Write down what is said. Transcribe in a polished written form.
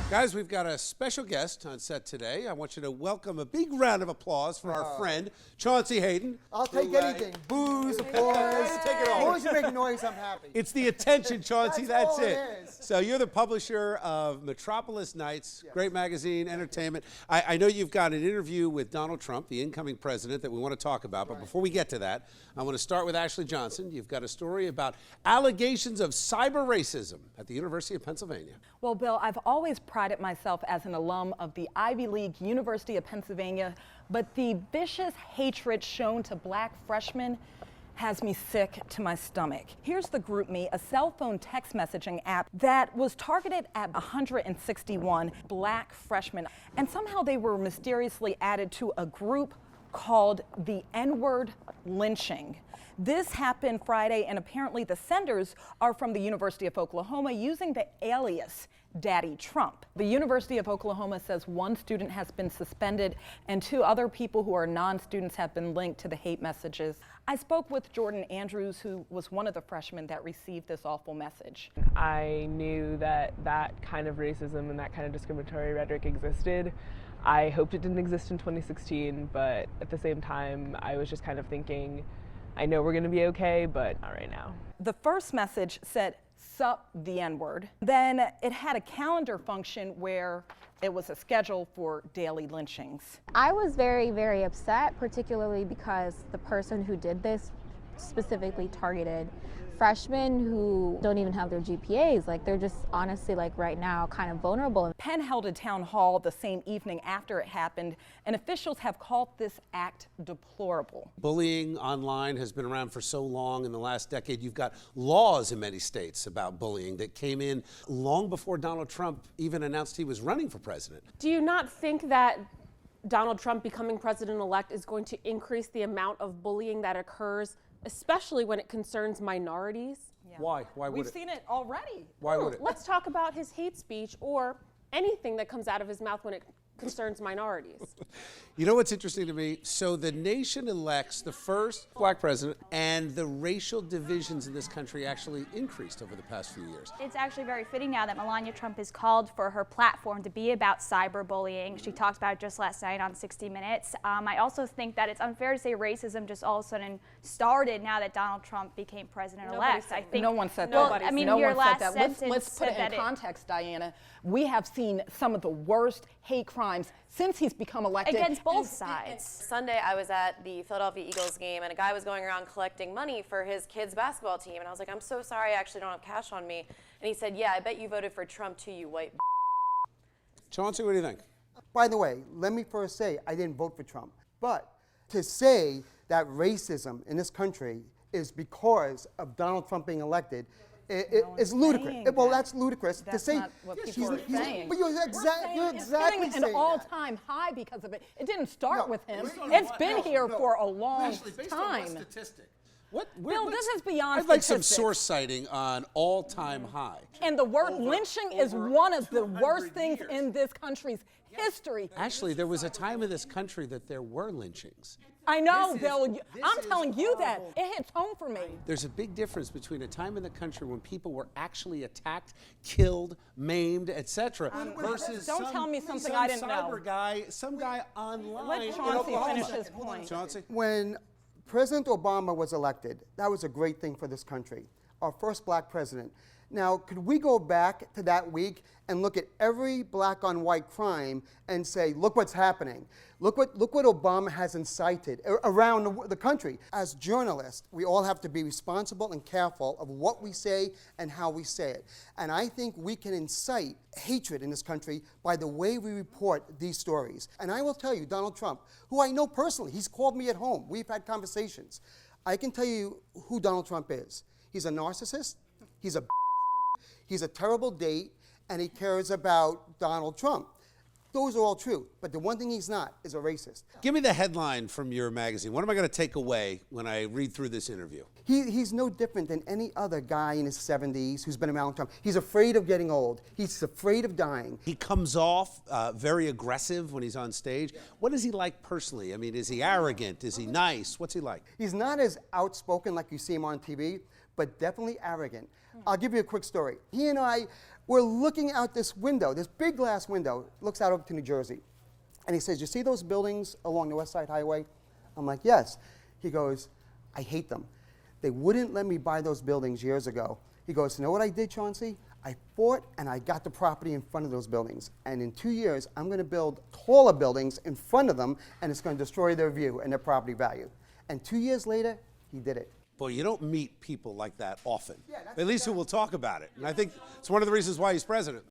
Guys, we've got a special guest on set today. I want you to welcome a big round of applause for our friend, Chauncey Hayden. I'll take anything. Booze, applause. Take it all. As long as you make noise, I'm happy. It's the attention, Chauncey. That's all it it. is. So you're the publisher of Metropolis Nights, great magazine, entertainment. I know you've got an interview with Donald Trump, the incoming president, that we want to talk about. But before we get to that, I want to start with Ashley Johnson. You've got a story about allegations of cyber racism at the University of Pennsylvania. Well, Bill, I've always prided myself as an alum of the Ivy League University of Pennsylvania, but the vicious hatred shown to black freshmen has me sick to my stomach. Here's the GroupMe, a cell phone text messaging app that was targeted at 161 black freshmen, and somehow they were mysteriously added to a group called the N-word Lynching. This happened Friday, and apparently the senders are from the University of Oklahoma using the alias Daddy Trump. The University of Oklahoma says one student has been suspended and 2 other people who are non-students have been linked to the hate messages. I spoke with Jordan Andrews, who was one of the freshmen that received this awful message. I knew that that kind of racism and that kind of discriminatory rhetoric existed. I hoped it didn't exist in 2016, but at the same time, I was just kind of thinking, I know we're gonna be okay, but not right now. The first message said, "Sup the N-word." Then it had a calendar function where it was a schedule for daily lynchings. I was very, very upset, particularly because the person who did this specifically targeted freshmen who don't even have their GPAs. Like, they're just honestly, like, right now kind of vulnerable. Penn held a town hall the same evening after it happened, and officials have called this act deplorable. Bullying online has been around for so long. In the last decade, you've got laws in many states about bullying that came in long before Donald Trump even announced he was running for president. Do you not think that Donald Trump becoming president-elect is going to increase the amount of bullying that occurs, especially when it concerns minorities? Yeah. Why? Why would We've it? seen it already. Why would it? Let's talk about his hate speech or anything that comes out of his mouth when it concerns minorities. You know what's interesting to me? So the nation elects the first black president, and the racial divisions in this country actually increased over the past few years. It's actually very fitting now that Melania Trump has called for her platform to be about cyberbullying. She talked about it just last night on 60 Minutes. I also think that it's unfair to say racism just all of a sudden started now that Donald Trump became president-elect. I think no one said that. Well, I mean, no your one said last that. sentence Let's put it said in that context, Diana. We have seen some of the worst hate crimes since he's become elected. against both sides. Sunday, I was at the Philadelphia Eagles game, and a guy was going around collecting money for his kids' basketball team. And I was like, I'm so sorry, I actually don't have cash on me. And he said, yeah, I bet you voted for Trump too, you white. Chauncey, what do you think? By the way, let me first say I didn't vote for Trump. But to say that racism in this country is because of Donald Trump being elected is ludicrous. saying Well, that. that's ludicrous That's to say. not what people are saying. But you're exactly It's saying hitting an all-time high because of it. It didn't start No, with him. it's not- It's no, been no, here no. for a long Ashley, based on what time. statistic? What, Bill, this is beyond I'd like some statistics. source citing on all-time high. And the word lynching is one of the worst things years. in this country's history. Actually, there was a time in this country that there were lynchings. I know, Bill. I'm telling you that. It hits home for me. There's a big difference between a time in the country when people were actually attacked, killed, maimed, etc., versus Don't tell me something some I didn't know. cyber guy, some guy online. Let in Chauncey Oklahoma. finish his point. Chauncey? When President Obama was elected, that was a great thing for this country, our first black president. Now, could we go back to that week and look at every black on white crime and say, look what's happening. Look what Obama has incited around the country. As journalists, we all have to be responsible and careful of what we say and how we say it. And I think we can incite hatred in this country by the way we report these stories. And I will tell you, Donald Trump, who I know personally, he's called me at home. We've had conversations. I can tell you who Donald Trump is. He's a narcissist. He's a He's a terrible date, and he cares about Donald Trump. Those are all true, but the one thing he's not is a racist. Give me the headline from your magazine. What am I going to take away when I read through this interview? He's no different than any other guy in his 70s who's been around Trump. He's afraid of getting old. He's afraid of dying. He comes off very aggressive when he's on stage. What is he like personally? I mean, is he arrogant? Is he nice? What's he like? He's not as outspoken like you see him on TV, but definitely arrogant. I'll give you a quick story. He and I We're looking out this window, this big glass window, looks out over to New Jersey. And he says, you see those buildings along the West Side Highway? I'm like, yes. He goes, I hate them. They wouldn't let me buy those buildings years ago. He goes, you know what I did, Chauncey? I fought and I got the property in front of those buildings. And in 2 years, I'm going to build taller buildings in front of them, and it's going to destroy their view and their property value. And 2 years later, he did it. Boy, you don't meet people like that often, Yeah, that's at least who will talk about it. And I think it's one of the reasons why he's president.